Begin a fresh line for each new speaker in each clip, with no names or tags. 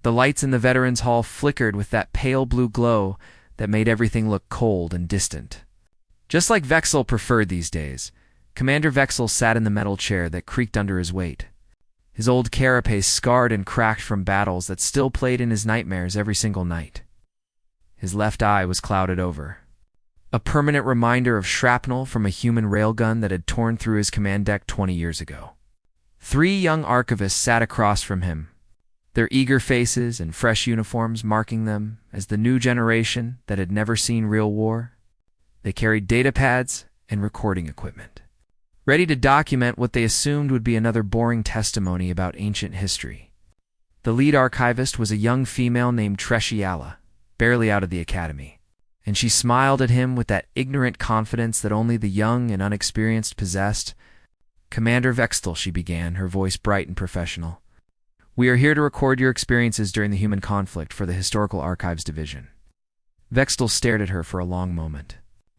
The lights in the Veterans Hall flickered with that pale blue glow that made everything look cold and distant. Just like Vexel preferred these days, Commander Vexel sat in the metal chair that creaked under his weight. His old carapace scarred and cracked from battles that still played in his nightmares every single night. His left eye was clouded over, a permanent reminder of shrapnel from a human railgun that had torn through his command deck 20 years ago. 3 young archivists sat across from him, their eager faces and fresh uniforms marking them as the new generation that had never seen real war. They carried data pads and recording equipment, ready to document what they assumed would be another boring testimony about ancient history. The lead archivist was a young female named Treshiala, barely out of the academy, and she smiled at him with that ignorant confidence that only the young and unexperienced possessed. "Commander Vexel," she began, her voice bright and professional. "We are here to record your experiences during the human conflict for the Historical Archives Division." Vexel stared at her for a long moment,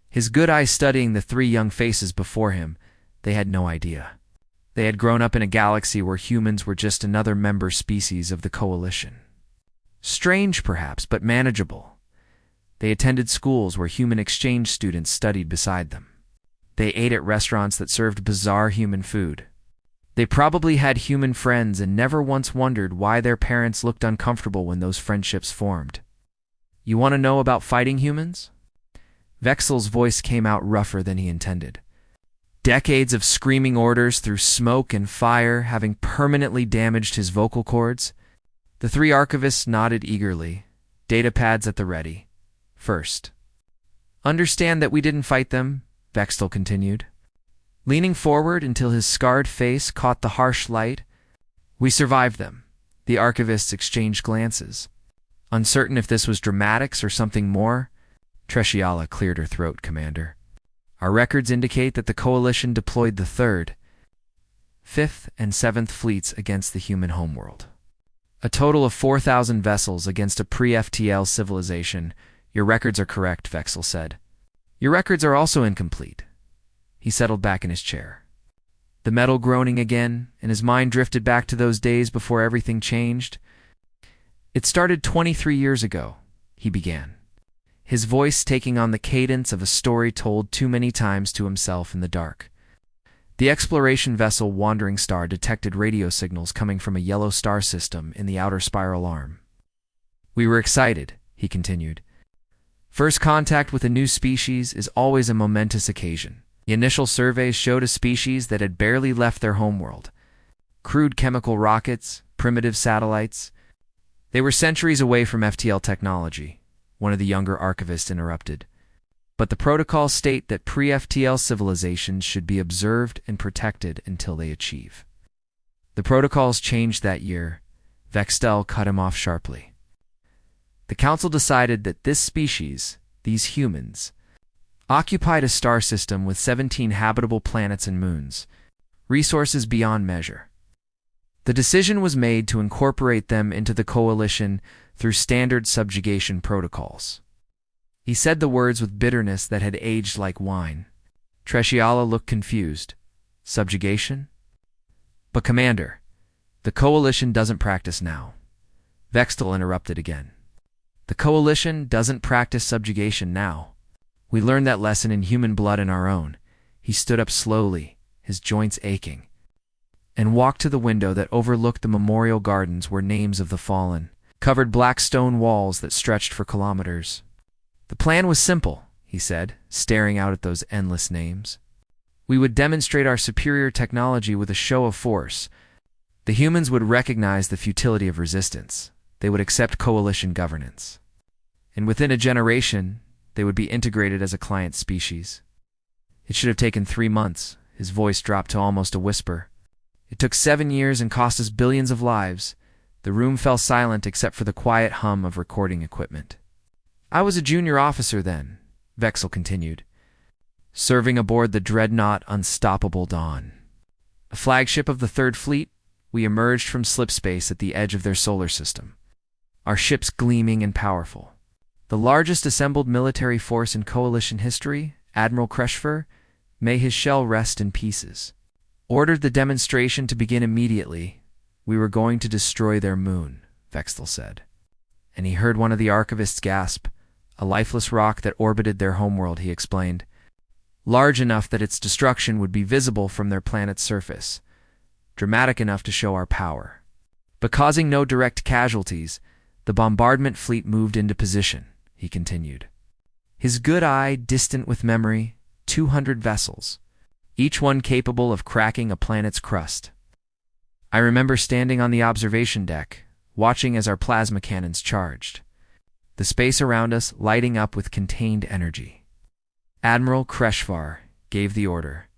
his good eyes studying the 3 young faces before him. They had no idea. They had grown up in a galaxy where humans were just another member species of the Coalition. Strange, perhaps, but manageable. They attended schools where human exchange students studied beside them. They ate at restaurants that served bizarre human food. They probably had human friends and never once wondered why their parents looked uncomfortable when those friendships formed. "You want to know about fighting humans?" Vexel's voice came out rougher than he intended. Decades of screaming orders through smoke and fire having permanently damaged his vocal cords. The 3 archivists nodded eagerly, data pads at the ready. "First, understand that we didn't fight them," Vexel continued, leaning forward until his scarred face caught the harsh light. "We survived them." The archivists exchanged glances, uncertain if this was dramatics or something more. Treshiala cleared her throat. "Commander, our records indicate that the Coalition deployed the 3rd, 5th, and 7th fleets against the human homeworld. A total of 4,000 vessels against a pre-FTL civilization. Your records are correct," Vexel said. "Your records are also incomplete." He settled back in his chair, the metal groaning again, and his mind drifted back to those days before everything changed. "It started 23 years ago," he began, his voice taking on the cadence of a story told too many times to himself in the dark. The exploration vessel Wandering Star detected radio signals coming from a yellow star system in the outer spiral arm. "We were excited," he continued. "First contact with a new species is always a momentous occasion. The initial surveys showed a species that had barely left their homeworld. Crude chemical rockets, primitive satellites. They were centuries away from FTL technology," one of the younger archivists interrupted. "But the protocols state that pre-FTL civilizations should be observed and protected until they achieve." "The protocols changed that year," Vexel cut him off sharply. "The Council decided that this species, these humans, occupied a star system with 17 habitable planets and moons, resources beyond measure. The decision was made to incorporate them into the Coalition through standard subjugation protocols." He said the words with bitterness that had aged like wine. Treshiala looked confused. "Subjugation?" "But Commander, the Coalition doesn't practice now." Vexel interrupted again. "The Coalition doesn't practice subjugation now. We learned that lesson in human blood and our own." He stood up slowly, his joints aching, and walked to the window that overlooked the memorial gardens where names of the fallen covered black stone walls that stretched for kilometers. "The plan was simple," he said, staring out at those endless names. "We would demonstrate our superior technology with a show of force. The humans would recognize the futility of resistance. They would accept Coalition governance. And within a generation, they would be integrated as a client species. It should have taken 3 months." His voice dropped to almost a whisper. "It took 7 years and cost us billions of lives." The room fell silent except for the quiet hum of recording equipment. "I was a junior officer then," Vexel continued, "serving aboard the dreadnought Unstoppable Dawn. A flagship of the 3rd Fleet, we emerged from slipspace at the edge of their solar system, our ships gleaming and powerful. The largest assembled military force in Coalition history, Admiral Kreshfer, may his shell rest in pieces, ordered the demonstration to begin immediately. We were going to destroy their moon." Vexel said. And he heard one of the archivists gasp. A lifeless rock that orbited their homeworld, he explained. Large enough that its destruction would be visible from their planet's surface. Dramatic enough to show our power. But causing no direct casualties, the bombardment fleet moved into position, he continued. His good eye distant with memory, 200 vessels, each one capable of cracking a planet's crust. I remember standing on the observation deck, watching as our plasma cannons charged, the space around us lighting up with contained energy. Admiral Kreshvar gave the order.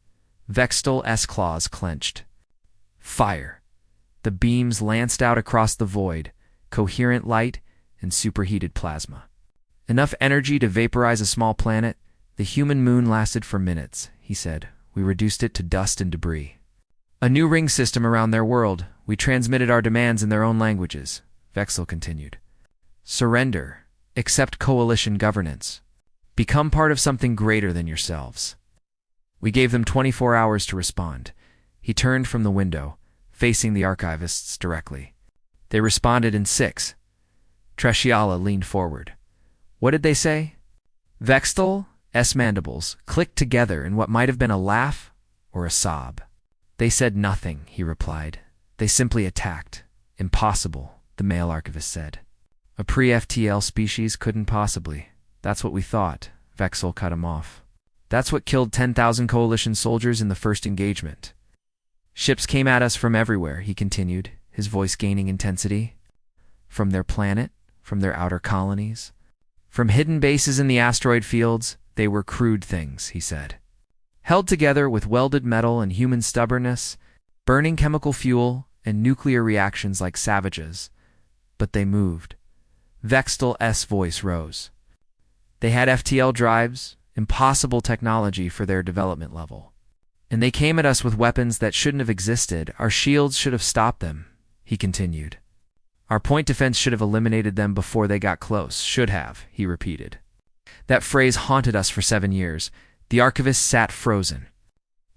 Vextel's claws clenched. Fire! The beams lanced out across the void, coherent light and superheated plasma. Enough energy to vaporize a small planet. The human moon lasted for minutes, he said. We reduced it to dust and debris. A new ring system around their world. We transmitted our demands in their own languages, Vexel continued. Surrender. Accept coalition governance. Become part of something greater than yourselves. We gave them 24 hours to respond. He turned from the window, facing the archivists directly. They responded in 6. Tresciala leaned forward. What did they say? Vextel's mandibles clicked together in what might have been a laugh or a sob. They said nothing, he replied. They simply attacked. Impossible, the male archivist said. A pre-FTL species couldn't possibly. That's what we thought. Vexel cut him off. That's what killed 10,000 coalition soldiers in the first engagement. Ships came at us from everywhere, he continued, his voice gaining intensity. From their planet, from their outer colonies. From hidden bases in the asteroid fields, they were crude things, he said. Held together with welded metal and human stubbornness, burning chemical fuel and nuclear reactions like savages. But they moved. Vextel's voice rose. They had FTL drives, impossible technology for their development level. And they came at us with weapons that shouldn't have existed. Our shields should have stopped them, he continued. Our point defense should have eliminated them before they got close. Should have, he repeated. That phrase haunted us for 7 years. The archivists sat frozen.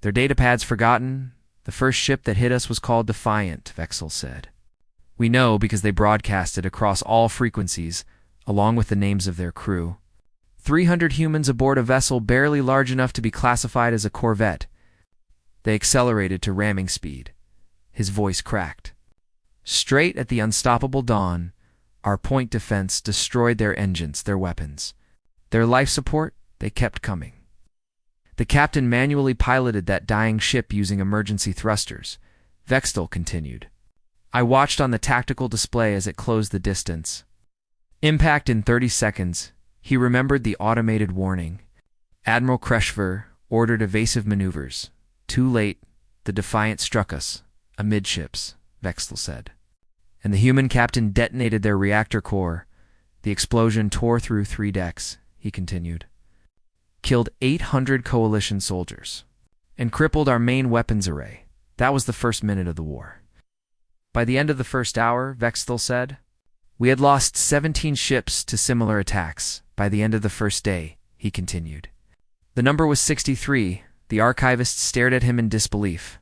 Their datapads forgotten. The first ship that hit us was called Defiant, Vexel said. We know because they broadcasted across all frequencies, along with the names of their crew. 300 humans aboard a vessel barely large enough to be classified as a corvette. They accelerated to ramming speed. His voice cracked. Straight at the unstoppable dawn, our point defense destroyed their engines, their weapons. Their life support, they kept coming. The captain manually piloted that dying ship using emergency thrusters. Vextel continued. I watched on the tactical display as it closed the distance. Impact in 30 seconds. He remembered the automated warning. Admiral Kreshvar ordered evasive maneuvers. Too late, the Defiant struck us, amidships, Vextel said. And the human captain detonated their reactor core. The explosion tore through 3 decks, he continued. Killed 800 coalition soldiers. And crippled our main weapons array. That was the first minute of the war. By the end of the first hour, Vextel said, we had lost 17 ships to similar attacks. By the end of the first day, he continued. The number was 63. The archivist stared at him in disbelief.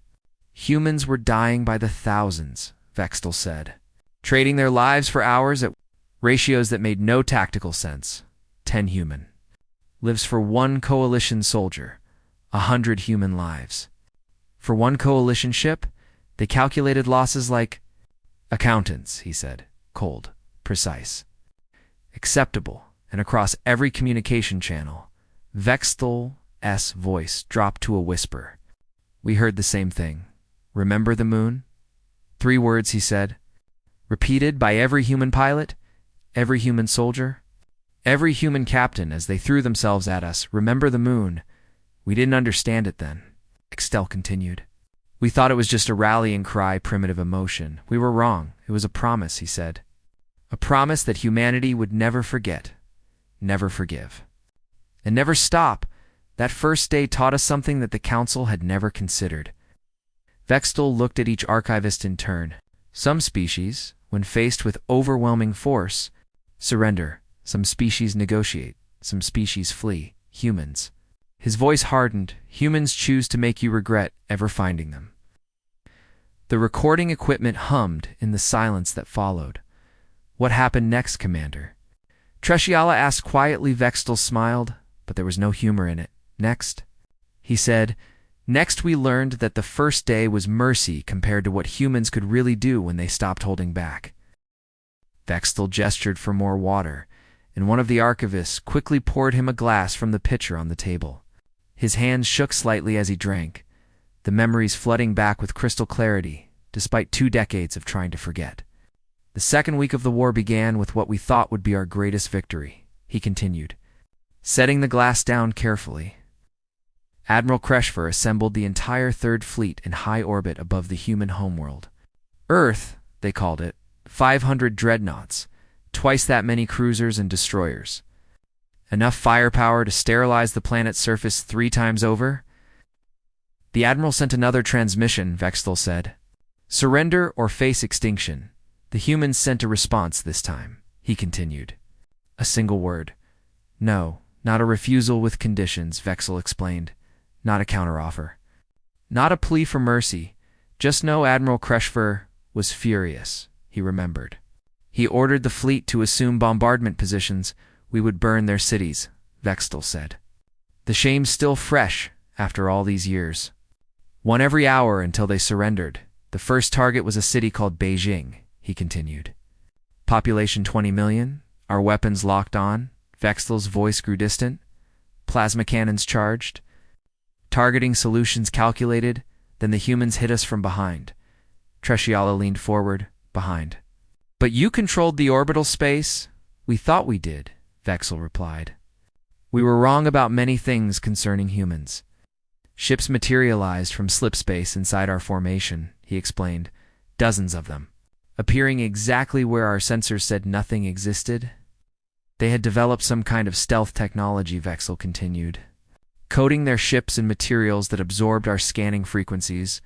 Humans were dying by the thousands, Vextel said, trading their lives for hours at ratios that made no tactical sense. 10 human lives for 1 coalition soldier, 100 human lives. For 1 coalition ship, they calculated losses like accountants, he said, cold, precise, acceptable, and across every communication channel. Vextel's voice dropped to a whisper. We heard the same thing. Remember the moon? 3 words, he said, repeated by every human pilot, every human soldier, every human captain as they threw themselves at us. Remember the moon. We didn't understand it then, Vextel continued. We thought it was just a rallying cry, primitive emotion. We were wrong. It was a promise, he said. A promise that humanity would never forget, never forgive, and never stop. That first day taught us something that the Council had never considered. Vextel looked at each archivist in turn. Some species, when faced with overwhelming force, surrender. Some species negotiate. Some species flee. Humans. His voice hardened. Humans choose to make you regret ever finding them. The recording equipment hummed in the silence that followed. What happened next, Commander? Tresciala asked quietly. Vextal smiled, but there was no humor in it. Next, he said, next we learned that the first day was mercy compared to what humans could really do when they stopped holding back. Vextal gestured for more water, and one of the archivists quickly poured him a glass from the pitcher on the table. His hands shook slightly as he drank, the memories flooding back with crystal clarity, despite 2 decades of trying to forget. The second week of the war began with what we thought would be our greatest victory, he continued, setting the glass down carefully. Admiral Kreshver assembled the entire Third Fleet in high orbit above the human homeworld. Earth, they called it, 500 dreadnoughts, twice that many cruisers and destroyers. Enough firepower to sterilize the planet's surface 3 times over? The Admiral sent another transmission, Vextal said. Surrender or face extinction. The humans sent a response this time, he continued. A single word. No, not a refusal with conditions, Vextal explained. Not a counteroffer. Not a plea for mercy. Just know Admiral Kreshver was furious, he remembered. He ordered the fleet to assume bombardment positions. We would burn their cities, Vextal said. The shame's still fresh after all these years. 1 every hour until they surrendered. The first target was a city called Beijing, he continued. Population 20 million, our weapons locked on, Vextal's voice grew distant. Plasma cannons charged. Targeting solutions calculated, then the humans hit us from behind. Tresciala leaned forward, behind. But you controlled the orbital space? We thought we did, Vextal replied. We were wrong about many things concerning humans. Ships materialized from slipspace inside our formation, he explained. Dozens of them, appearing exactly where our sensors said nothing existed. They had developed some kind of stealth technology, Vextal continued, coating their ships in materials that absorbed our scanning frequencies.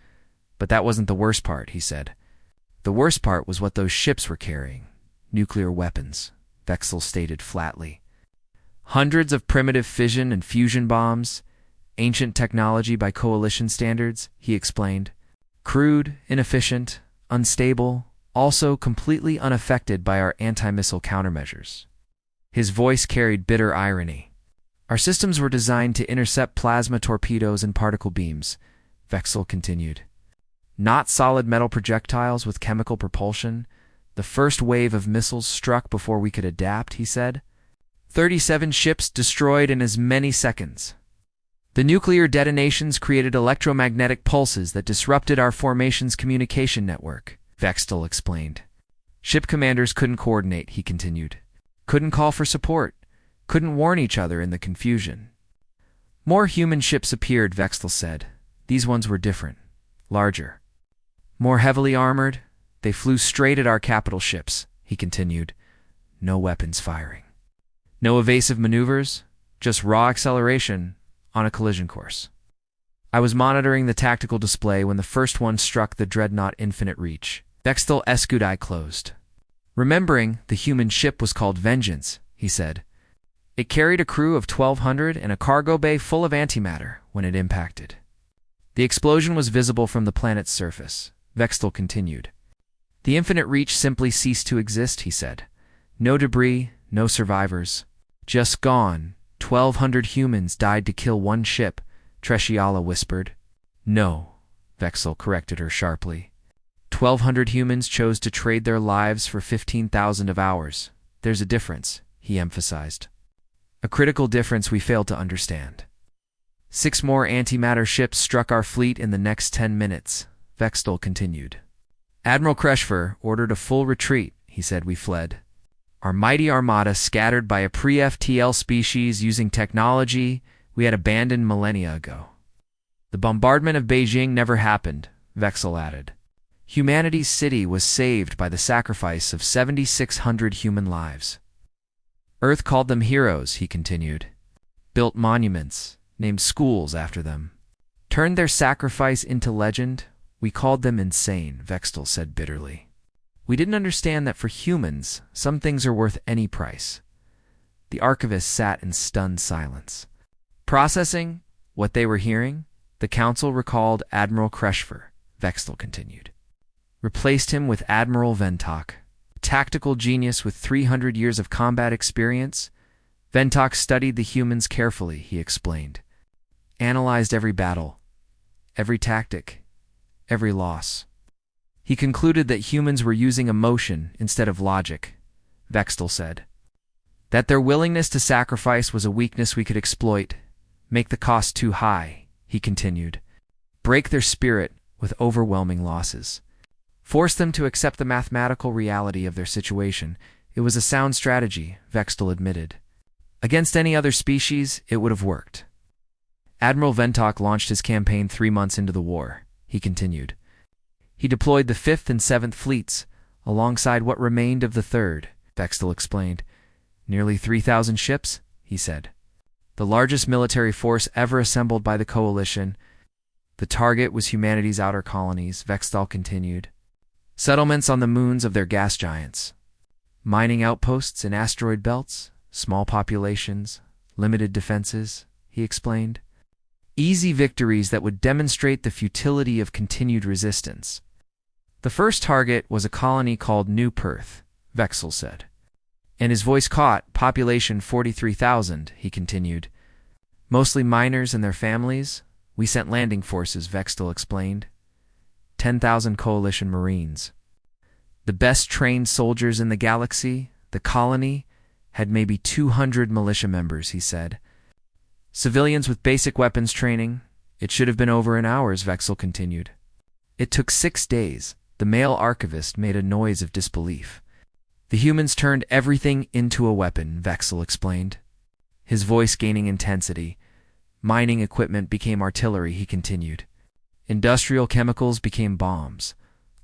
But that wasn't the worst part, he said. The worst part was what those ships were carrying. Nuclear weapons, Vextal stated flatly. Hundreds of primitive fission and fusion bombs, ancient technology by coalition standards, he explained. Crude, inefficient, unstable, also completely unaffected by our anti-missile countermeasures. His voice carried bitter irony. Our systems were designed to intercept plasma torpedoes and particle beams, Vextal continued. Not solid metal projectiles with chemical propulsion. The first wave of missiles struck before we could adapt, he said. 37 ships destroyed in as many seconds. The nuclear detonations created electromagnetic pulses that disrupted our formation's communication network, Vextal explained. Ship commanders couldn't coordinate, he continued. Couldn't call for support. Couldn't warn each other in the confusion. More human ships appeared, Vextal said. These ones were different. Larger. More heavily armored. They flew straight at our capital ships, he continued. No weapons firing. No evasive maneuvers, just raw acceleration on a collision course. I was monitoring the tactical display when the first one struck the dreadnought Infinite Reach. Vextal Escudai closed. Remembering, the human ship was called Vengeance, he said. It carried a crew of 1,200 and a cargo bay full of antimatter when it impacted. The explosion was visible from the planet's surface, Vextal continued. The Infinite Reach simply ceased to exist, he said. No debris, no survivors. Just gone. 1,200 humans died to kill one ship, Tresciala whispered. No, Vextal corrected her sharply. 1,200 humans chose to trade their lives for 15,000 of ours. There's a difference, he emphasized. A critical difference we failed to understand. 6 more antimatter ships struck our fleet in the next 10 minutes, Vextal continued. Admiral Kreshver ordered a full retreat, he said. We fled. Our mighty armada scattered by a pre-FTL species using technology we had abandoned millennia ago. The bombardment of Beijing never happened, Vextal added. Humanity's city was saved by the sacrifice of 7,600 human lives. Earth called them heroes, he continued. Built monuments, named schools after them. Turned their sacrifice into legend. We called them insane, Vextal said bitterly. We didn't understand that for humans, some things are worth any price. The archivist sat in stunned silence. Processing what they were hearing, the council recalled Admiral Kreshver, Vextal continued. Replaced him with Admiral Ventok. Tactical genius with 300 years of combat experience, Ventok studied the humans carefully, he explained. Analyzed every battle, every tactic, every loss. He concluded that humans were using emotion instead of logic, Vextel said. That their willingness to sacrifice was a weakness we could exploit, make the cost too high, he continued. Break their spirit with overwhelming losses. Force them to accept the mathematical reality of their situation. It was a sound strategy, Vextel admitted. Against any other species, it would have worked. Admiral Ventok launched his campaign 3 months into the war, he continued. He deployed the 5th and 7th fleets, alongside what remained of the 3rd, Vextel explained. Nearly 3,000 ships, he said. The largest military force ever assembled by the coalition. The target was humanity's outer colonies, Vextel continued. Settlements on the moons of their gas giants. Mining outposts in asteroid belts, small populations, limited defenses, he explained. Easy victories that would demonstrate the futility of continued resistance. The first target was a colony called New Perth, Vexel said. And his voice caught, population 43,000, he continued. Mostly miners and their families. We sent landing forces, Vextel explained. 10,000 coalition marines. The best trained soldiers in the galaxy, the colony, had maybe 200 militia members, he said. Civilians with basic weapons training. It should have been over in hours, Vexel continued. It took 6 days. The male archivist made a noise of disbelief. The humans turned everything into a weapon, Vexel explained. His voice gaining intensity. Mining equipment became artillery, he continued. Industrial chemicals became bombs.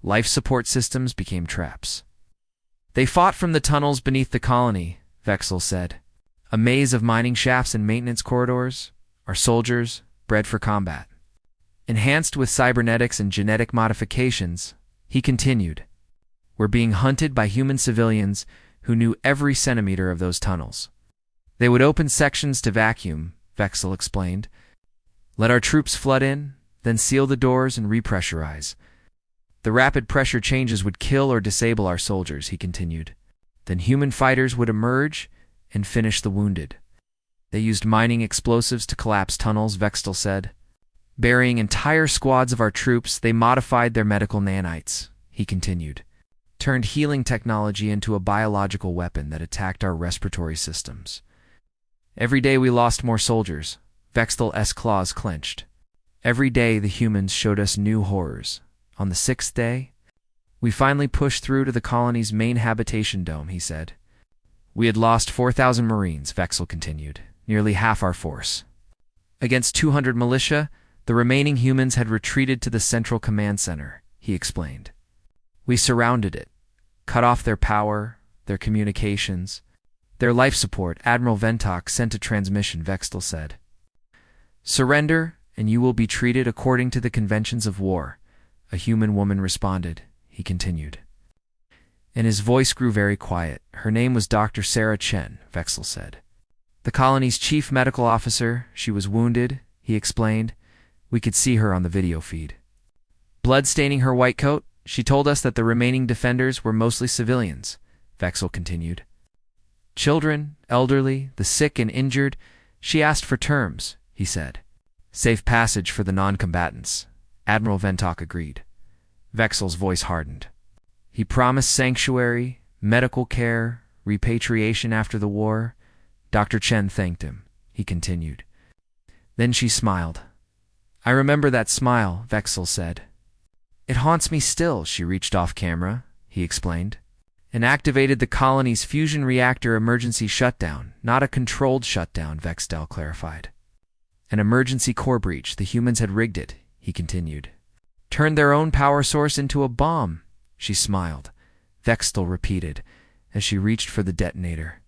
Life support systems became traps. They fought from the tunnels beneath the colony, Vexel said. A maze of mining shafts and maintenance corridors. Our soldiers, bred for combat. Enhanced with cybernetics and genetic modifications, he continued. We're being hunted by human civilians who knew every centimeter of those tunnels. They would open sections to vacuum, Vexel explained. Let our troops flood in, then seal the doors and repressurize. The rapid pressure changes would kill or disable our soldiers, he continued. Then human fighters would emerge and finish the wounded. They used mining explosives to collapse tunnels, Vextel said. Burying entire squads of our troops, they modified their medical nanites, he continued. Turned healing technology into a biological weapon that attacked our respiratory systems. Every day we lost more soldiers. Vextel's claws clenched. Every day the humans showed us new horrors. On the 6th day, we finally pushed through to the colony's main habitation dome, he said. We had lost 4,000 Marines, Vexel continued, nearly half our force. Against 200 militia, the remaining humans had retreated to the central command center, he explained. We surrounded it, cut off their power, their communications, their life support. Admiral Ventok sent a transmission, Vextel said. Surrender, and you will be treated according to the conventions of war, a human woman responded, he continued. And his voice grew very quiet. Her name was Dr. Sarah Chen, Vexel said. The colony's chief medical officer. She was wounded, he explained. We could see her on the video feed. Blood staining her white coat. She told us that the remaining defenders were mostly civilians, Vexel continued. Children, elderly, the sick and injured. She asked for terms, he said. Safe passage for the non-combatants. Admiral Ventok agreed. Vexel's voice hardened. He promised sanctuary, medical care, repatriation after the war. Dr. Chen thanked him, he continued. Then she smiled. I remember that smile, Vexel said. It haunts me still. She reached off camera, he explained, and activated the colony's fusion reactor emergency shutdown, not a controlled shutdown, Vextel clarified. An emergency core breach. The humans had rigged it, he continued. Turned their own power source into a bomb. She smiled. Vextel repeated, as she reached for the detonator.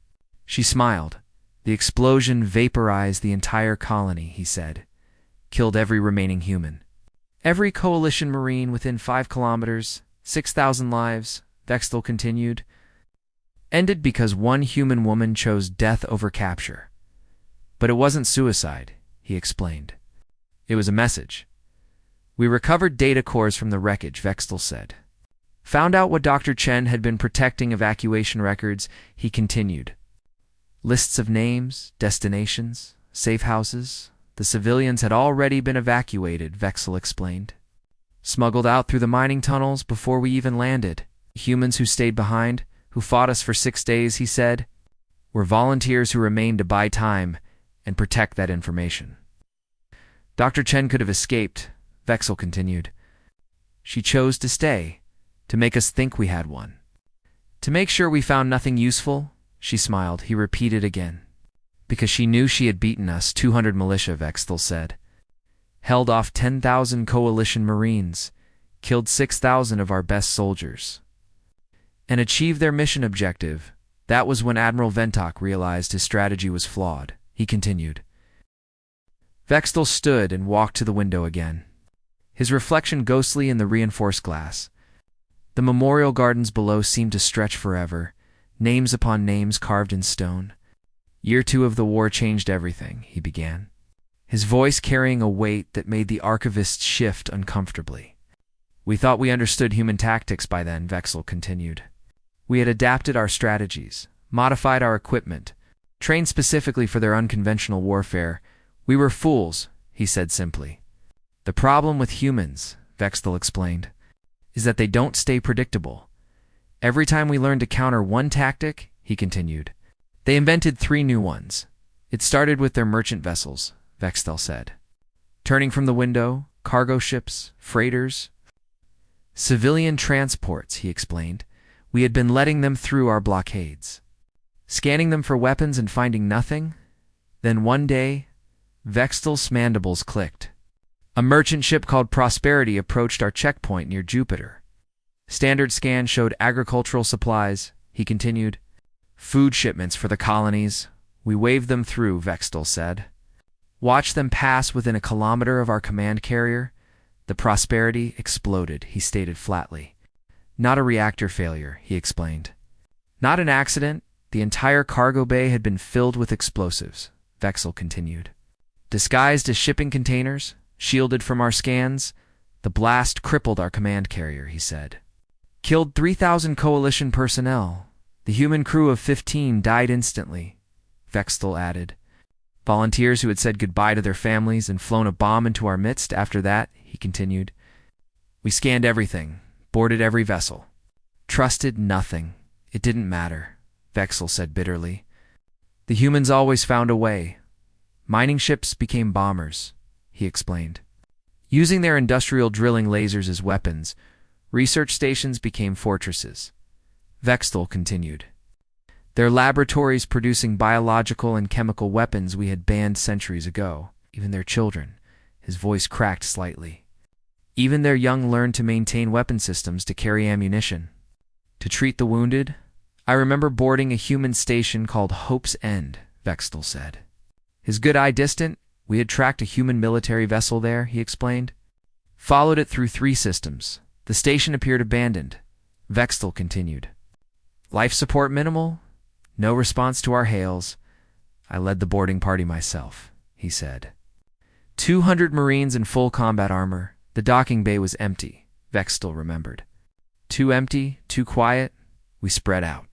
She smiled. The explosion vaporized the entire colony, he said. Killed every remaining human. Every coalition marine within 5 kilometers, 6,000 lives, Vextel continued. Ended because one human woman chose death over capture. But it wasn't suicide, he explained. It was a message. We recovered data cores from the wreckage, Vextel said. Found out what Dr. Chen had been protecting evacuation records, he continued. Lists of names, destinations, safe houses. The civilians had already been evacuated, Vexel explained. Smuggled out through the mining tunnels before we even landed. Humans who stayed behind, who fought us for 6 days, he said, were volunteers who remained to buy time and protect that information. Dr. Chen could have escaped, Vexel continued. She chose to stay, to make us think we had one. To make sure we found nothing useful, she smiled. He repeated again. Because she knew she had beaten us, 200 militia, Vexel said. Held off 10,000 coalition Marines, killed 6,000 of our best soldiers. And achieved their mission objective. That was when Admiral Ventok realized his strategy was flawed, he continued. Vexel stood and walked to the window again, his reflection ghostly in the reinforced glass. The memorial gardens below seemed to stretch forever, names upon names carved in stone. Year 2 of the war changed everything, he began, his voice carrying a weight that made the archivist shift uncomfortably. We thought we understood human tactics by then, Vexel continued. We had adapted our strategies, modified our equipment, trained specifically for their unconventional warfare. We were fools, he said simply. The problem with humans, Vexel explained, is that they don't stay predictable. Every time we learned to counter one tactic, he continued, they invented 3 new ones. It started with their merchant vessels, Vexel said. Turning from the window, cargo ships, freighters, civilian transports, he explained. We had been letting them through our blockades, scanning them for weapons and finding nothing. Then one day, Vexel's mandibles clicked. A merchant ship called Prosperity approached our checkpoint near Jupiter. Standard scan showed agricultural supplies, he continued. Food shipments for the colonies. We waved them through, Vexel said. Watched them pass within a kilometer of our command carrier. The Prosperity exploded, he stated flatly. Not a reactor failure, he explained. Not an accident. The entire cargo bay had been filled with explosives, Vexel continued. Disguised as shipping containers, shielded from our scans, the blast crippled our command carrier, he said. Killed 3,000 coalition personnel. The human crew of 15 died instantly, Vexel added. Volunteers who had said goodbye to their families and flown a bomb into our midst after that, he continued. We scanned everything, boarded every vessel. Trusted nothing. It didn't matter, Vexel said bitterly. The humans always found a way. Mining ships became bombers, he explained. Using their industrial drilling lasers as weapons, research stations became fortresses. Vexel continued. Their laboratories producing biological and chemical weapons we had banned centuries ago. Even their children. His voice cracked slightly. Even their young learned to maintain weapon systems to carry ammunition. To treat the wounded. I remember boarding a human station called Hope's End, Vexel said. His good eye distant, we had tracked a human military vessel there, he explained. Followed it through 3 systems. The station appeared abandoned. Vexel continued. Life support minimal. No response to our hails. I led the boarding party myself, he said. 200 Marines in full combat armor. The docking bay was empty, Vexel remembered. Too empty, too quiet. We spread out.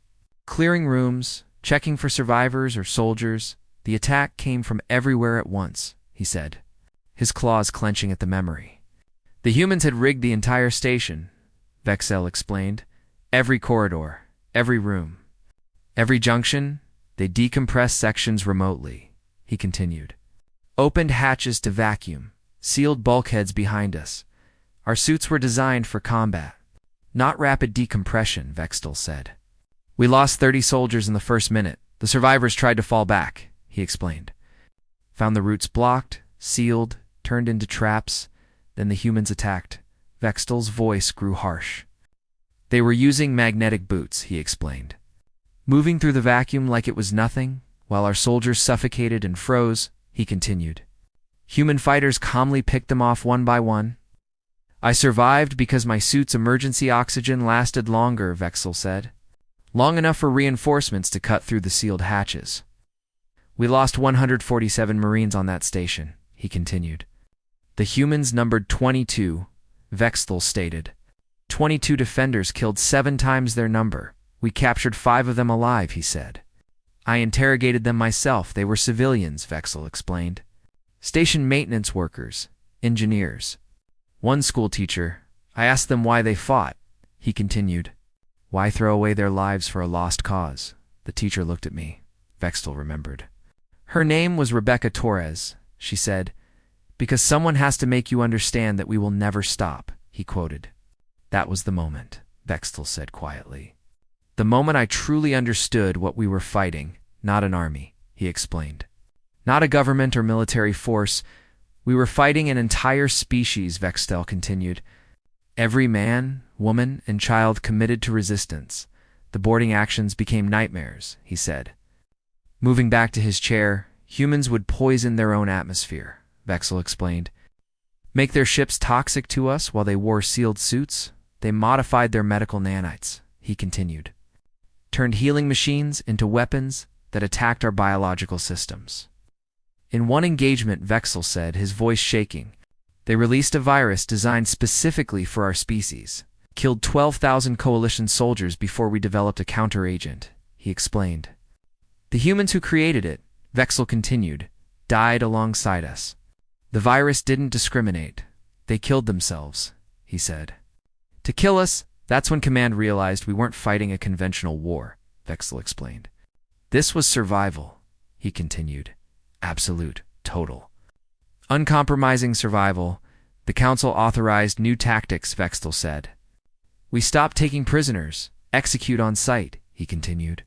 Clearing rooms, checking for survivors or soldiers. The attack came from everywhere at once, he said, his claws clenching at the memory. The humans had rigged the entire station, Vexel explained. Every corridor, every room, every junction. They decompressed sections remotely, he continued. Opened hatches to vacuum, sealed bulkheads behind us. Our suits were designed for combat, not rapid decompression, Vexel said. We lost 30 soldiers in the first minute. The survivors tried to fall back, he explained. Found the routes blocked, sealed, turned into traps. Then the humans attacked. Vexel's voice grew harsh. They were using magnetic boots, he explained. Moving through the vacuum like it was nothing, while our soldiers suffocated and froze, he continued. Human fighters calmly picked them off one by one. I survived because my suit's emergency oxygen lasted longer, Vexel said. Long enough for reinforcements to cut through the sealed hatches. We lost 147 Marines on that station, he continued. The humans numbered 22, Vexel stated. 22 defenders killed 7 times their number. We captured 5 of them alive, he said. I interrogated them myself. They were civilians, Vexel explained. Station maintenance workers, engineers. One school teacher, I asked them why they fought. He continued. Why throw away their lives for a lost cause? The teacher looked at me. Vexel remembered. Her name was Rebecca Torres, she said. Because someone has to make you understand that we will never stop, he quoted. That was the moment, Vexel said quietly. The moment I truly understood what we were fighting, not an army, he explained. Not a government or military force. We were fighting an entire species, Vexel continued. Every man, woman, and child committed to resistance. The boarding actions became nightmares, he said. Moving back to his chair, humans would poison their own atmosphere, Vexel explained. Make their ships toxic to us while they wore sealed suits. They modified their medical nanites, he continued. Turned healing machines into weapons that attacked our biological systems. In one engagement, Vexel said, his voice shaking, they released a virus designed specifically for our species. Killed 12,000 coalition soldiers before we developed a counter-agent, he explained. The humans who created it, Vexel continued, died alongside us. The virus didn't discriminate. They killed themselves, he said. To kill us, that's when Command realized we weren't fighting a conventional war, Vexel explained. This was survival, he continued. Absolute, total. Uncompromising survival. The Council authorized new tactics, Vexel said. We stopped taking prisoners. Execute on sight, he continued.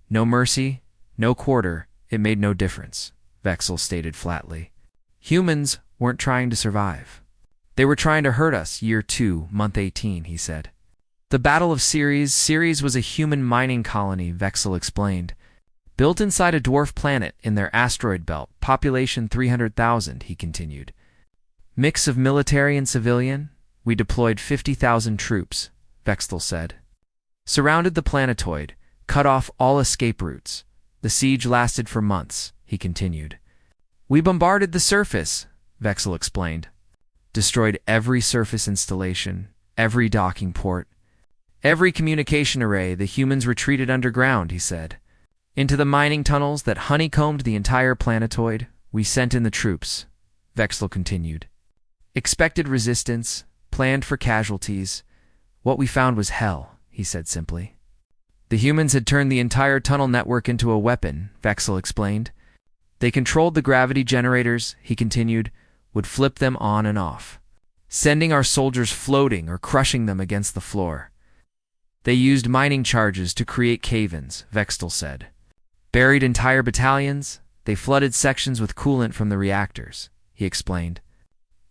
No mercy, no quarter. It made no difference, Vexel stated flatly. Humans weren't trying to survive. They were trying to hurt us. Year 2, month 18, he said. The Battle of Ceres. Ceres was a human mining colony, Vexel explained. Built inside a dwarf planet in their asteroid belt. Population 300,000, he continued. Mix of military and civilian. We deployed 50,000 troops, Vexel said. Surrounded the planetoid, cut off all escape routes. The siege lasted for months, he continued. We bombarded the surface, Vexel explained. Destroyed every surface installation, every docking port, every communication array. The humans retreated underground, he said. Into the mining tunnels that honeycombed the entire planetoid, we sent in the troops, Vexel continued. Expected resistance, planned for casualties. What we found was hell, he said simply. The humans had turned the entire tunnel network into a weapon, Vexel explained. They controlled the gravity generators, he continued, would flip them on and off, sending our soldiers floating or crushing them against the floor. They used mining charges to create cave-ins, Vexel said. Buried entire battalions. They flooded sections with coolant from the reactors, he explained.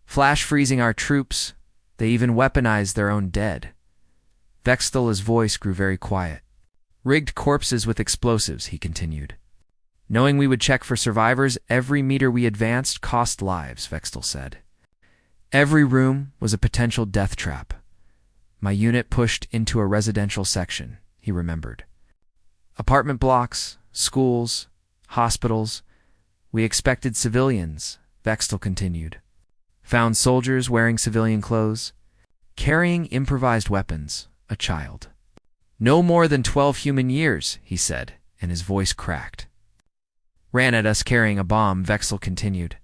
Flash freezing our troops. They even weaponized their own dead. Vexel's voice grew very quiet. Rigged corpses with explosives, he continued. Knowing we would check for survivors, every meter we advanced cost lives, Vexel said. Every room was a potential death trap. My unit pushed into a residential section, he remembered. Apartment blocks, schools, hospitals. We expected civilians, Vexel continued. Found soldiers wearing civilian clothes, carrying improvised weapons, a child. No more than 12 human years, he said, and his voice cracked. Ran at us carrying a bomb, Vexel continued.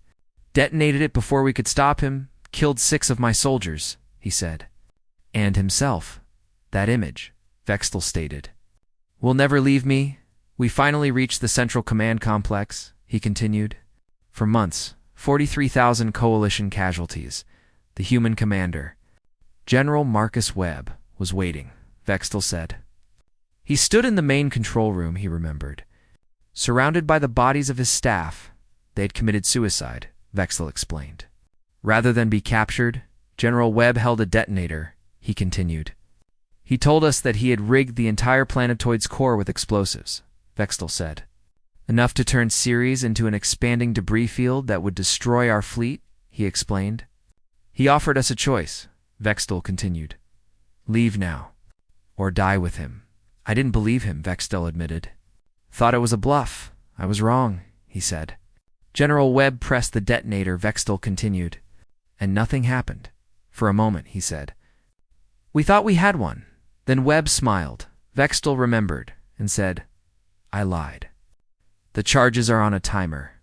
Detonated it before we could stop him, killed 6 of my soldiers, he said. And himself. That image, Vexel stated. Will never leave me. We finally reached the Central Command Complex, he continued. For months, 43,000 coalition casualties. The human commander, General Marcus Webb, was waiting, Vexel said. He stood in the main control room, he remembered. Surrounded by the bodies of his staff, they had committed suicide, Vexel explained. Rather than be captured, General Webb held a detonator, he continued. He told us that he had rigged the entire planetoid's core with explosives, Vexel said. Enough to turn Ceres into an expanding debris field that would destroy our fleet, he explained. He offered us a choice, Vexel continued. Leave now, or die with him. I didn't believe him, Vexel admitted. Thought it was a bluff. I was wrong, he said. General Webb pressed the detonator, Vexel continued. And nothing happened. For a moment, he said. We thought we had one. Then Webb smiled. Vextel remembered and said, I lied. The charges are on a timer.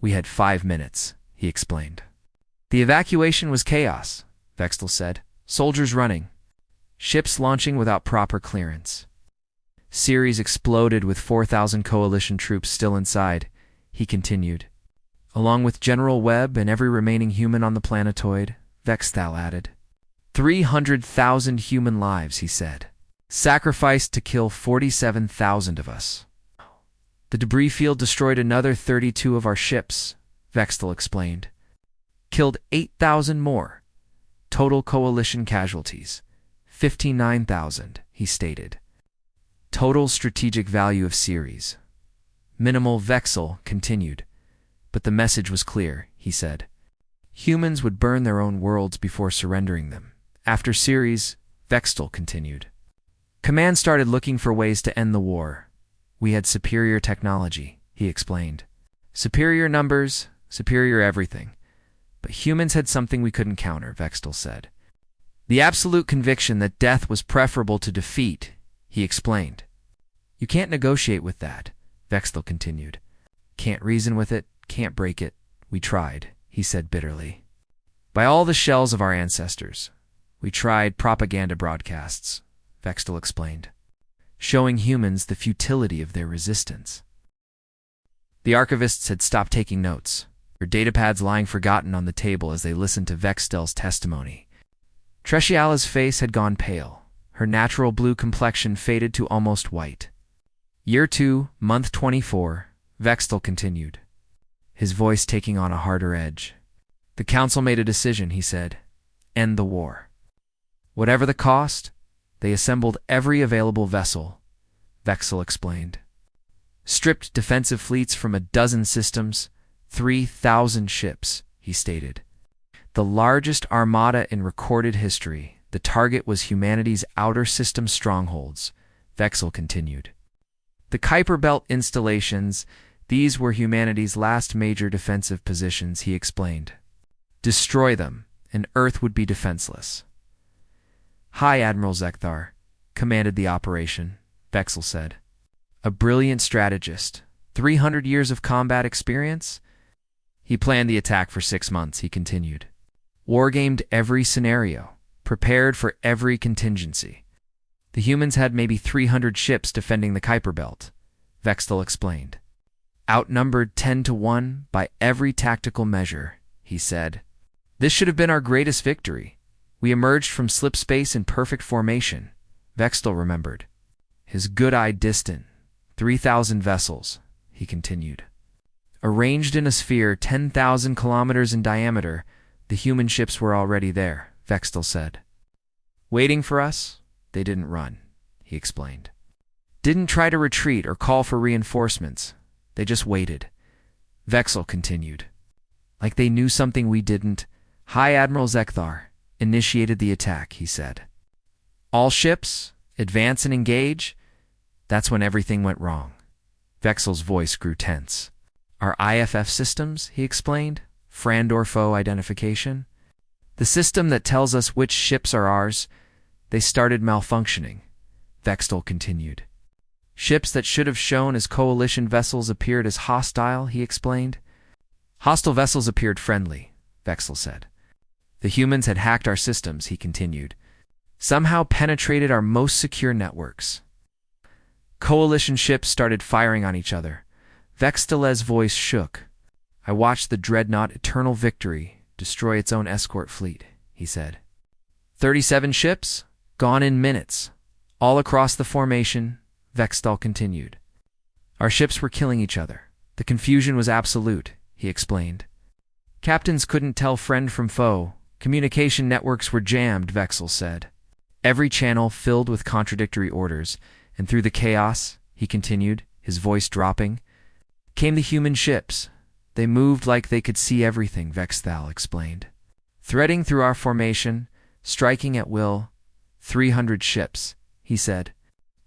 We had 5 minutes, he explained. The evacuation was chaos, Vextel said. Soldiers running. Ships launching without proper clearance. Ceres exploded with 4,000 coalition troops still inside, he continued. Along with General Webb and every remaining human on the planetoid, Vexthal added. 300,000 human lives, he said. Sacrificed to kill 47,000 of us. The debris field destroyed another 32 of our ships, Vextel explained. Killed 8,000 more. Total coalition casualties. 59,000, he stated. Total strategic value of Ceres. Minimal, Vexel continued. But the message was clear, he said. Humans would burn their own worlds before surrendering them. After Ceres, Vextel continued. Command started looking for ways to end the war. We had superior technology, he explained. Superior numbers, superior everything. But humans had something we couldn't counter, Vextel said. The absolute conviction that death was preferable to defeat, he explained. You can't negotiate with that, Vextel continued. Can't reason with it, can't break it. We tried, he said bitterly. By all the shells of our ancestors. We tried propaganda broadcasts, Vextel explained, showing humans the futility of their resistance. The archivists had stopped taking notes, their datapads lying forgotten on the table as they listened to Vextel's testimony. Tresciala's face had gone pale. Her natural blue complexion faded to almost white. Year 2, month 24, Vextel continued, his voice taking on a harder edge. The council made a decision, he said. End the war. Whatever the cost, they assembled every available vessel, Vexel explained. Stripped defensive fleets from a dozen systems, 3,000 ships, he stated. The largest armada in recorded history. The target was humanity's outer system strongholds, Vexel continued. The Kuiper Belt installations, these were humanity's last major defensive positions, he explained. Destroy them, and Earth would be defenseless. High Admiral Zekthar commanded the operation, Vexel said. A brilliant strategist, 300 years of combat experience. He planned the attack for 6 months, he continued. Wargamed every scenario, prepared for every contingency. The humans had maybe 300 ships defending the Kuiper Belt, Vextel explained. Outnumbered 10 to 1 by every tactical measure, he said. This should have been our greatest victory. We emerged from slip space in perfect formation, Vextel remembered. His good-eyed distant, 3,000 vessels, he continued. Arranged in a sphere 10,000 kilometers in diameter, the human ships were already there, Vextel said. Waiting for us? They didn't run, he explained. Didn't try to retreat or call for reinforcements. They just waited. Vexel continued. Like they knew something we didn't, High Admiral Zekthar initiated the attack, he said. All ships, advance and engage. That's when everything went wrong. Vexel's voice grew tense. Our IFF systems, he explained. Frandor foe identification. The system that tells us which ships are ours, they started malfunctioning, Vextel continued. Ships that should have shown as coalition vessels appeared as hostile, he explained. Hostile vessels appeared friendly, Vexel said. The humans had hacked our systems, he continued. Somehow penetrated our most secure networks. Coalition ships started firing on each other. Vextel's voice shook. I watched the dreadnought Eternal Victory destroy its own escort fleet, he said. 37 ships, gone in minutes. All across the formation, Vextel continued. Our ships were killing each other. The confusion was absolute, he explained. Captains couldn't tell friend from foe. Communication networks were jammed, Vexel said. Every channel filled with contradictory orders, and through the chaos, he continued, his voice dropping, came the human ships. They moved like they could see everything, Vexthal explained. Threading through our formation, striking at will, 300 ships, he said.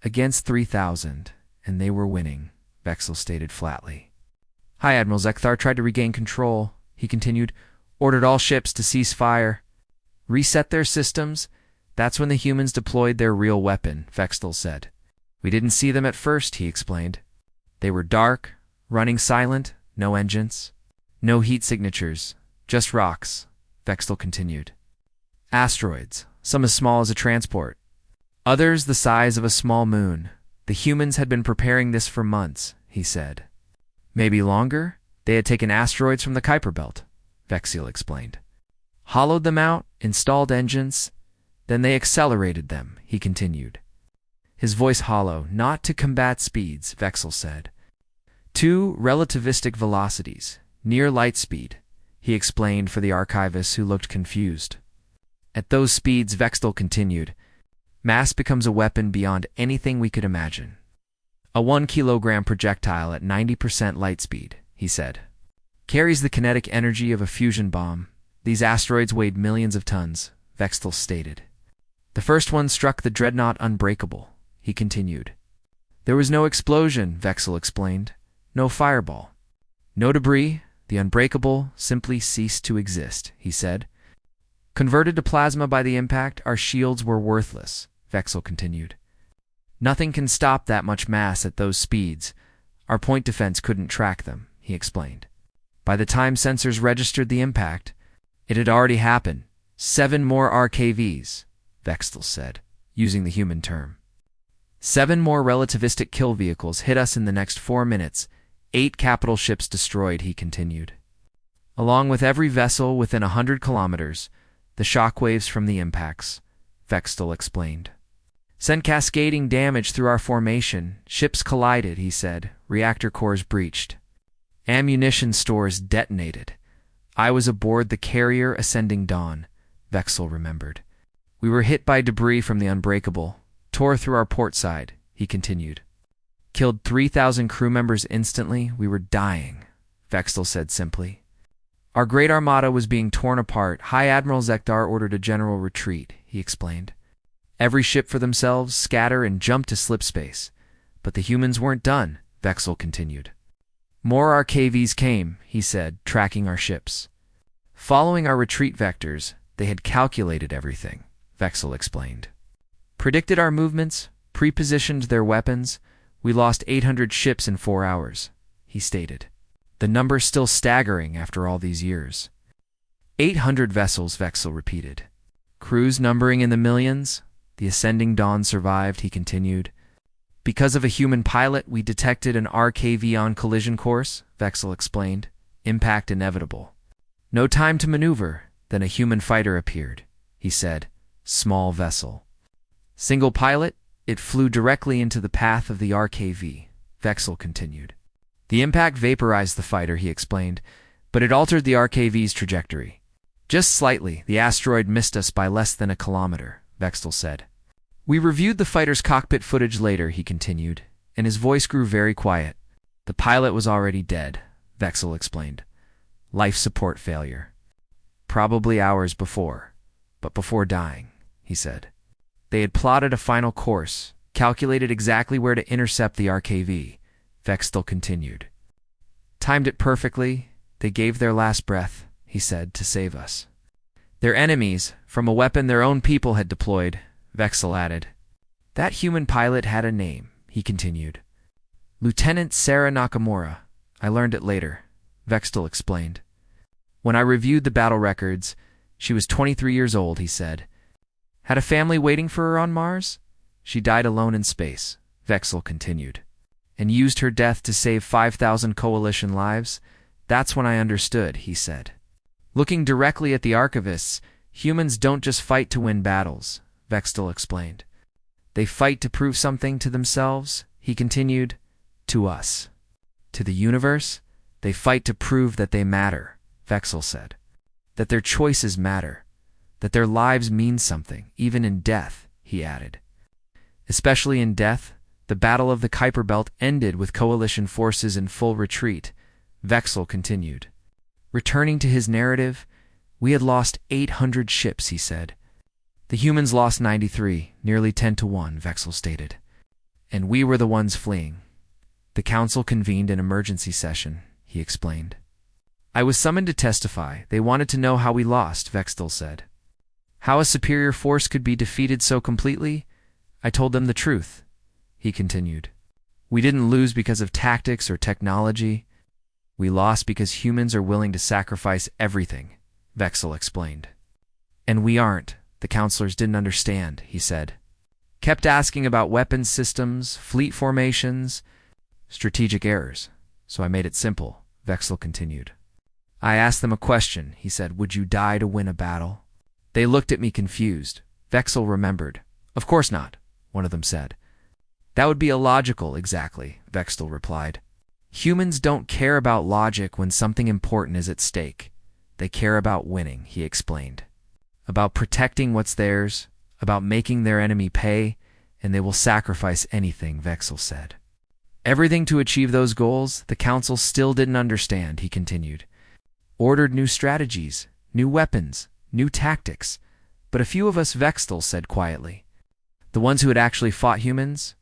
Against 3,000, and they were winning, Vexel stated flatly. High Admiral Zekthar tried to regain control, he continued, ordered all ships to cease fire, reset their systems, That's when the humans deployed their real weapon, Vextel said. We didn't see them at first, he explained. They were dark, running silent, no engines, no heat signatures, just rocks, Vextel continued. Asteroids, some as small as a transport, others the size of a small moon. The humans had been preparing this for months, he said. Maybe longer? They had taken asteroids from the Kuiper Belt, Vexil explained. Hollowed them out, installed engines, then they accelerated them, he continued. His voice hollow, not to combat speeds, Vexil said. 2 relativistic velocities, near light speed, he explained for the archivist who looked confused. At those speeds, Vexil continued, mass becomes a weapon beyond anything we could imagine. A 1-kilogram projectile at 90% light speed, he said. Carries the kinetic energy of a fusion bomb. These asteroids weighed millions of tons, Vexil stated. The first one struck the dreadnought Unbreakable, he continued. There was no explosion, Vexil explained. No fireball. No debris. The Unbreakable simply ceased to exist, he said. Converted to plasma by the impact, our shields were worthless, Vexil continued. Nothing can stop that much mass at those speeds. Our point defense couldn't track them, he explained. By the time sensors registered the impact, it had already happened. 7 more RKVs, Vexil said, using the human term. 7 more relativistic kill vehicles hit us in the next 4 minutes. 8 capital ships destroyed, he continued. Along with every vessel within 100 kilometers, the shockwaves from the impacts, Vexil explained. Sent cascading damage through our formation. Ships collided, he said. Reactor cores breached. Ammunition stores detonated. I was aboard the carrier Ascending Dawn, Vexil remembered. We were hit by debris from the Unbreakable. Tore through our port side, he continued. Killed 3,000 crew members instantly. We were dying, Vexil said simply. Our great armada was being torn apart. High Admiral Zekdar ordered a general retreat, he explained. Every ship for themselves, scatter and jump to slipspace. But the humans weren't done, Vexil continued. More RKVs came, he said, tracking our ships. Following our retreat vectors, they had calculated everything, Vexil explained. Predicted our movements, pre-positioned their weapons. We lost 800 ships in 4 hours, he stated. The number's still staggering after all these years. 800 vessels, Vexil repeated. Crews numbering in the millions. The Ascending Dawn survived, he continued. Because of a human pilot, we detected an RKV on collision course, Vexil explained. Impact inevitable. No time to maneuver. Then a human fighter appeared, he said. Small vessel. Single pilot, it flew directly into the path of the RKV, Vexil continued. The impact vaporized the fighter, he explained, but it altered the RKV's trajectory. Just slightly, the asteroid missed us by less than a kilometer, Vexil said. We reviewed the fighter's cockpit footage later, he continued, and his voice grew very quiet. The pilot was already dead, Vexil explained. Life support failure. Probably hours before, but before dying, he said. They had plotted a final course, calculated exactly where to intercept the RKV, Vexil continued. Timed it perfectly. They gave their last breath, he said, to save us. Their enemies, from a weapon their own people had deployed, Vexil added. That human pilot had a name, he continued. Lieutenant Sarah Nakamura. I learned it later, Vexil explained. When I reviewed the battle records, she was 23 years old, he said. Had a family waiting for her on Mars? She died alone in space, Vexil continued. And used her death to save 5,000 Coalition lives? That's when I understood, he said. Looking directly at the archivists, humans don't just fight to win battles, Vexil explained. They fight to prove something to themselves, he continued. To us. To the universe, they fight to prove that they matter, Vexil said. That their choices matter. That their lives mean something, even in death, he added. Especially in death, the Battle of the Kuiper Belt ended with Coalition forces in full retreat, Vexil continued. Returning to his narrative, we had lost 800 ships, he said. The humans lost 93, nearly 10-1, Vexil stated. And we were the ones fleeing. The council convened an emergency session, he explained. I was summoned to testify. They wanted to know how we lost, Vexil said. How a superior force could be defeated so completely? I told them the truth, he continued. We didn't lose because of tactics or technology. We lost because humans are willing to sacrifice everything, Vexel explained. And we aren't. The counselors didn't understand, he said. Kept asking about weapons systems, fleet formations, strategic errors. So I made it simple, Vexel continued. I asked them a question, he said. Would you die to win a battle? They looked at me confused. Vexel remembered. Of course not, one of them said. That would be illogical, exactly, Vexel replied. Humans don't care about logic when something important is at stake. They care about winning, he explained. About protecting what's theirs, about making their enemy pay, and they will sacrifice anything, Vexel said. Everything to achieve those goals, the council still didn't understand, he continued. Ordered new strategies, new weapons, new tactics. But a few of us, Vexel said quietly. The ones who had actually fought humans?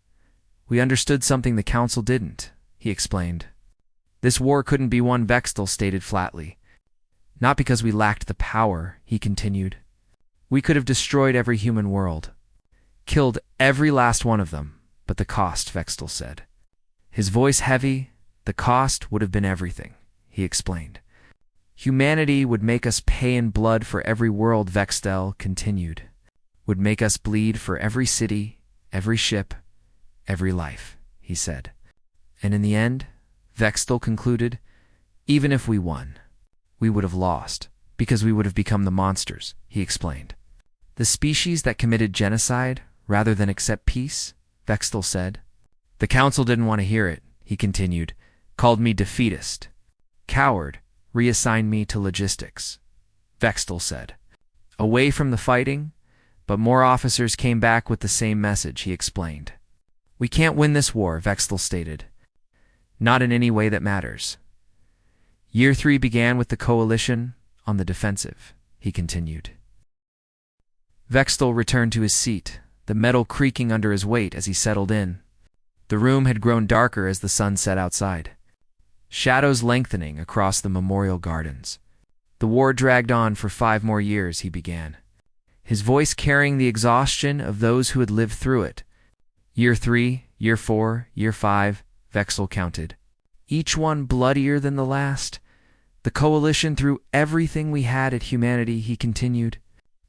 We understood something the council didn't, he explained. This war couldn't be won, Vexel stated flatly. Not because we lacked the power, he continued. We could have destroyed every human world. Killed every last one of them, but the cost, Vexel said. His voice heavy, the cost would have been everything, he explained. Humanity would make us pay in blood for every world, Vexel continued. Would make us bleed for every city, every ship, every life, he said. And in the end, Vexel concluded, even if we won, we would have lost, because we would have become the monsters, he explained. The species that committed genocide rather than accept peace, Vexel said. The council didn't want to hear it, he continued, called me defeatist. Coward, reassigned me to logistics, Vexel said. Away from the fighting, but more officers came back with the same message, he explained. We can't win this war, Vexel stated. Not in any way that matters. Year 3 began with the coalition on the defensive, he continued. Vexel returned to his seat, the metal creaking under his weight as he settled in. The room had grown darker as the sun set outside, shadows lengthening across the memorial gardens. The war dragged on for 5 more years, he began, his voice carrying the exhaustion of those who had lived through it. Year 3, Year 4, Year 5, Vexel counted. Each one bloodier than the last. The coalition threw everything we had at humanity, he continued.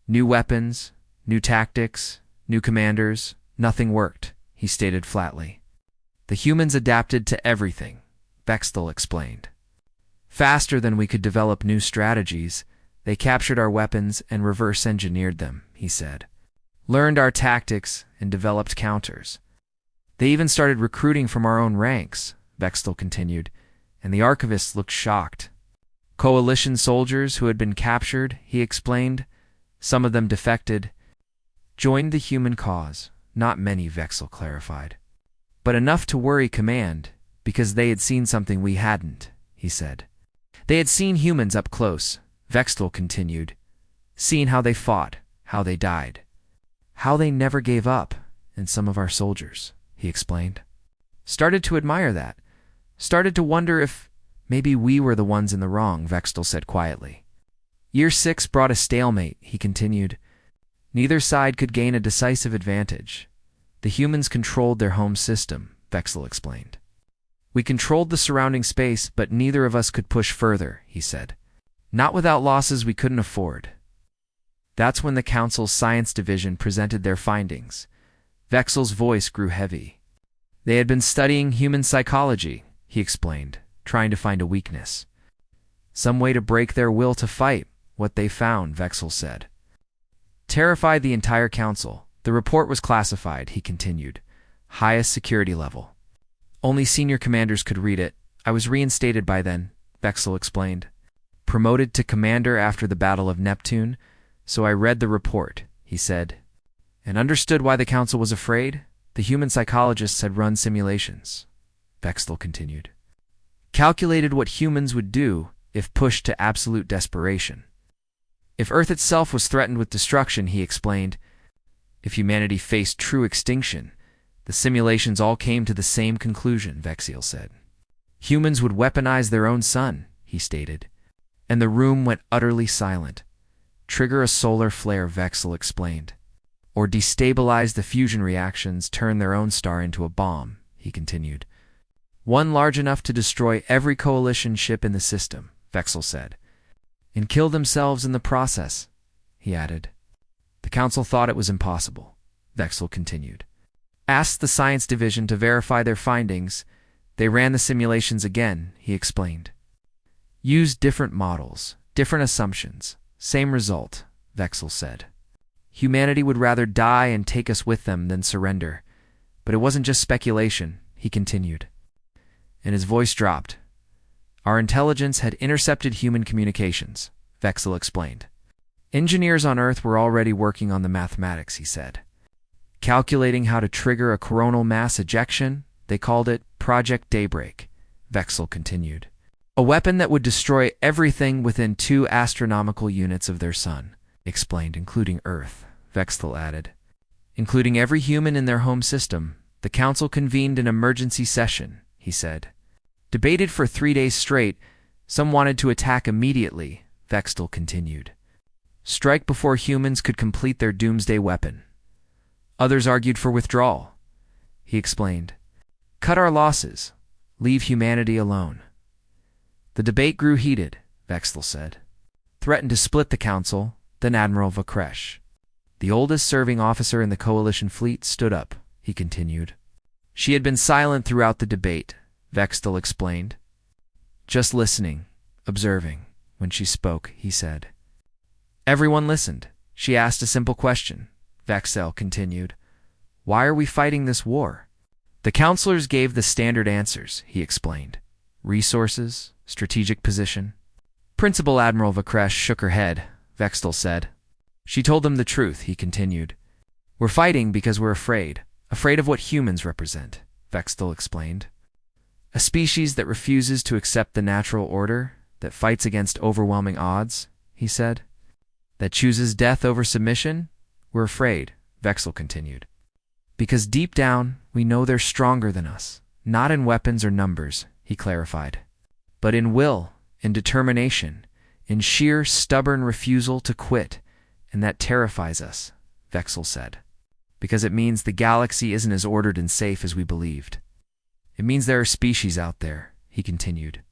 New weapons, new tactics, new commanders. Nothing worked, he stated flatly. The humans adapted to everything, Vexel explained. Faster than we could develop new strategies, they captured our weapons and reverse-engineered them, he said. Learned our tactics and developed counters. They even started recruiting from our own ranks, Vexel continued, and the archivists looked shocked. Coalition soldiers who had been captured, he explained, some of them defected, joined the human cause. Not many, Vexel clarified. But enough to worry command, because they had seen something we hadn't, he said. They had seen humans up close, Vexel continued, seen how they fought, how they died, how they never gave up, and some of our soldiers, he explained. Started to admire that. Started to wonder if maybe we were the ones in the wrong, Vexel said quietly. Year 6 brought a stalemate, he continued. Neither side could gain a decisive advantage. The humans controlled their home system, Vexel explained. We controlled the surrounding space, but neither of us could push further, he said. Not without losses we couldn't afford. That's when the Council's Science Division presented their findings. Vexel's voice grew heavy. They had been studying human psychology, he explained, trying to find a weakness. Some way to break their will to fight. What they found, Vexel said, terrified the entire council. The report was classified, he continued. Highest security level. Only senior commanders could read it. I was reinstated by then, Vexel explained. Promoted to commander after the Battle of Neptune, so I read the report, he said, and understood why the council was afraid. The human psychologists had run simulations, Vexel continued. Calculated what humans would do if pushed to absolute desperation. If Earth itself was threatened with destruction, he explained, if humanity faced true extinction, the simulations all came to the same conclusion, Vexel said. Humans would weaponize their own sun, he stated. And the room went utterly silent. trigger a solar flare, Vexel explained. Or destabilize the fusion reactions, turn their own star into a bomb, he continued. One large enough to destroy every coalition ship in the system, Vexel said. And kill themselves in the process, he added. The council thought it was impossible, Vexel continued. Asked the science division to verify their findings. They ran the simulations again, he explained. Used different models, different assumptions. Same result, Vexel said. Humanity would rather die and take us with them than surrender. But it wasn't just speculation, he continued. And his voice dropped. Our intelligence had intercepted human communications, Vexel explained. Engineers on Earth were already working on the mathematics, he said. Calculating how to trigger a coronal mass ejection, they called it Project Daybreak, Vexel continued. A weapon that would destroy everything within 2 astronomical units of their sun, explained, including Earth, Vexel added. Including every human in their home system, the council convened an emergency session, he said. Debated for 3 days straight. Some wanted to attack immediately, Vexel continued. Strike before humans could complete their doomsday weapon. Others argued for withdrawal, he explained. Cut our losses. Leave humanity alone. The debate grew heated, Vexel said. Threatened to split the council, then Admiral Vakresh. The oldest serving officer in the coalition fleet stood up, he continued. She had been silent throughout the debate, Vexel explained. Just listening, observing. When she spoke, he said. Everyone listened. She asked a simple question, Vexel continued. Why are we fighting this war? The counselors gave the standard answers, he explained. Resources, strategic position. Principal Admiral Vakresh shook her head, Vexel said. She told them the truth, he continued. We're fighting because we're afraid of what humans represent, Vexel explained. A species that refuses to accept the natural order, that fights against overwhelming odds, he said. That chooses death over submission? We're afraid, Vexel continued. Because deep down, we know they're stronger than us. Not in weapons or numbers, he clarified. But in will, in determination, in sheer, stubborn refusal to quit. And that terrifies us, Vexel said. Because it means the galaxy isn't as ordered and safe as we believed. It means there are species out there, he continued,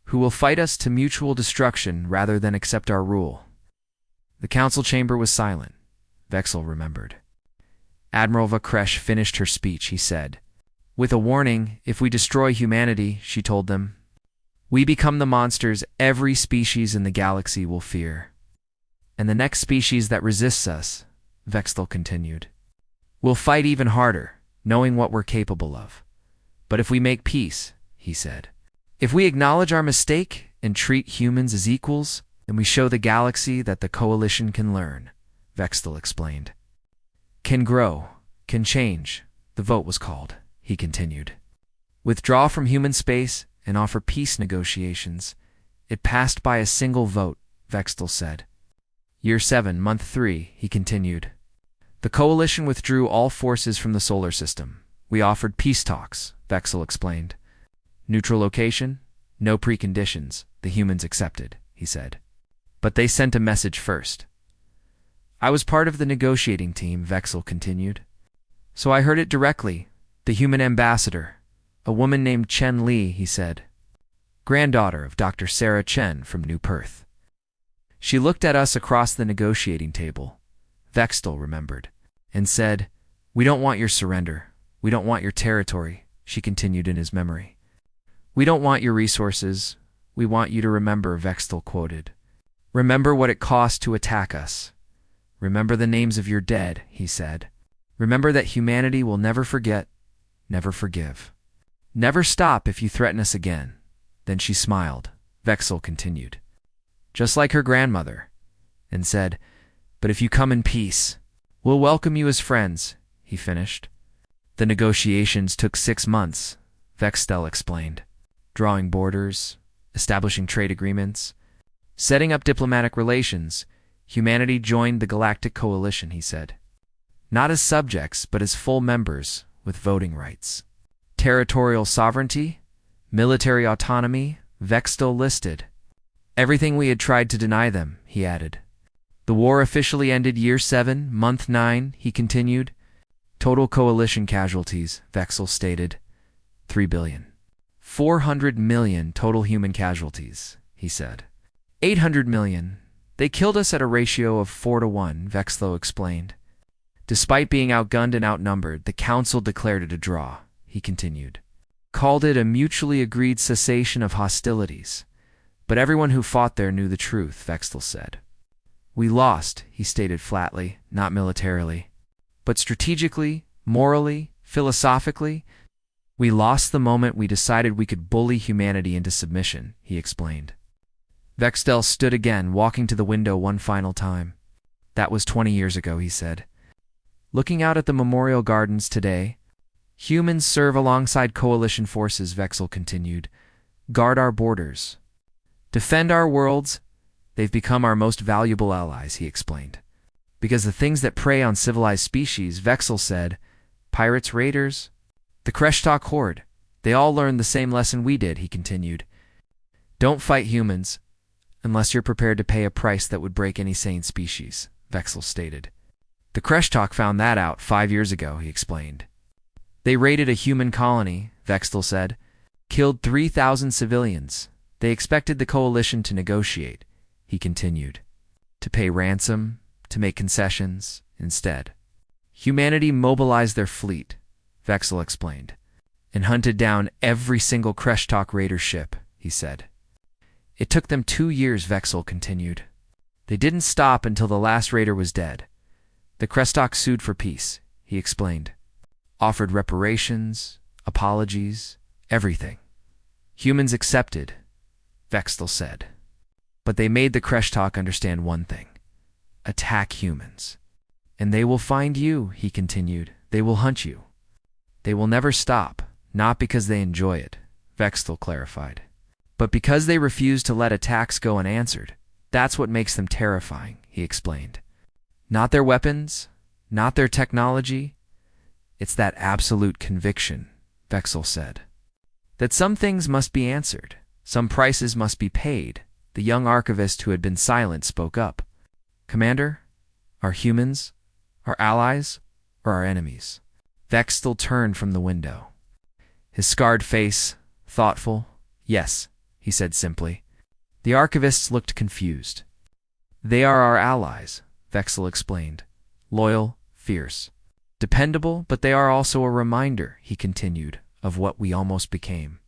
who will fight us to mutual destruction rather than accept our rule. The council chamber was silent, Vexel remembered. Admiral Vakresh finished her speech, he said. With a warning, if we destroy humanity, she told them, we become the monsters every species in the galaxy will fear. And the next species that resists us, Vexel continued, will fight even harder, knowing what we're capable of. But if we make peace, he said, if we acknowledge our mistake and treat humans as equals, then we show the galaxy that the coalition can learn, Vexel explained. Can grow, can change, the vote was called, he continued. Withdraw from human space and offer peace negotiations. It passed by a single vote, Vexel said. Year 7, Month 3, he continued. The coalition withdrew all forces from the solar system. We offered peace talks, Vexel explained. Neutral location? No preconditions. The humans accepted, he said. But they sent a message first. I was part of the negotiating team, Vexel continued. So I heard it directly. The human ambassador, a woman named Chen Li, he said. Granddaughter of Dr. Sarah Chen from New Perth. She looked at us across the negotiating table, Vexel remembered, and said, we don't want your surrender. We don't want your territory, she continued in his memory. We don't want your resources. We want you to remember, Vexel quoted. Remember what it cost to attack us. Remember the names of your dead, he said. Remember that humanity will never forget, never forgive. Never stop if you threaten us again. Then she smiled, Vexel continued. Just like her grandmother, and said, but if you come in peace, we'll welcome you as friends, he finished. The negotiations took 6 months, Vexel explained. Drawing borders, establishing trade agreements, setting up diplomatic relations. Humanity joined the Galactic Coalition, he said. Not as subjects, but as full members, with voting rights. Territorial sovereignty, military autonomy, Vexel listed. Everything we had tried to deny them, he added. The war officially ended year 7, month 9, he continued. Total coalition casualties, Vexel stated. 3 billion. 400 million total human casualties, he said. 800 million. They killed us at a ratio of 4 to 1, Vexlo explained. Despite being outgunned and outnumbered, the council declared it a draw, he continued. Called it a mutually agreed cessation of hostilities. But everyone who fought there knew the truth, Vexel said. We lost, he stated flatly, not militarily. But strategically, morally, philosophically, we lost the moment we decided we could bully humanity into submission, he explained. Vexel stood again, walking to the window one final time. That was 20 years ago, he said. Looking out at the memorial gardens today, humans serve alongside coalition forces, Vexel continued. Guard our borders. Defend our worlds. They've become our most valuable allies, he explained. Because the things that prey on civilized species, Vexel said, pirates, raiders, the Kreshtok horde, they all learned the same lesson we did, he continued. Don't fight humans, unless you're prepared to pay a price that would break any sane species, Vexel stated. The Kreshtok found that out 5 years ago, he explained. They raided a human colony, Vexel said, killed 3,000 civilians. They expected the coalition to negotiate, he continued, to pay ransom, to make concessions. Instead, humanity mobilized their fleet, Vexel explained, and hunted down every single Kreshtok raider ship, he said. It took them 2 years, Vexel continued. They didn't stop until the last raider was dead. The Kreshtok sued for peace, he explained. Offered reparations, apologies, everything. Humans accepted, Vexel said. But they made the Kreshtok understand one thing. Attack humans. And they will find you, he continued. They will hunt you. They will never stop, not because they enjoy it, Vexel clarified, but because they refuse to let attacks go unanswered. That's what makes them terrifying, he explained. Not their weapons, not their technology. It's that absolute conviction, Vexel said. That some things must be answered, some prices must be paid. The young archivist who had been silent spoke up. Commander, are humans, our allies, or our enemies? Vexel turned from the window. His scarred face, thoughtful. Yes, he said simply. The archivists looked confused. They are our allies, Vexel explained. Loyal, fierce, dependable, but they are also a reminder, he continued, of what we almost became.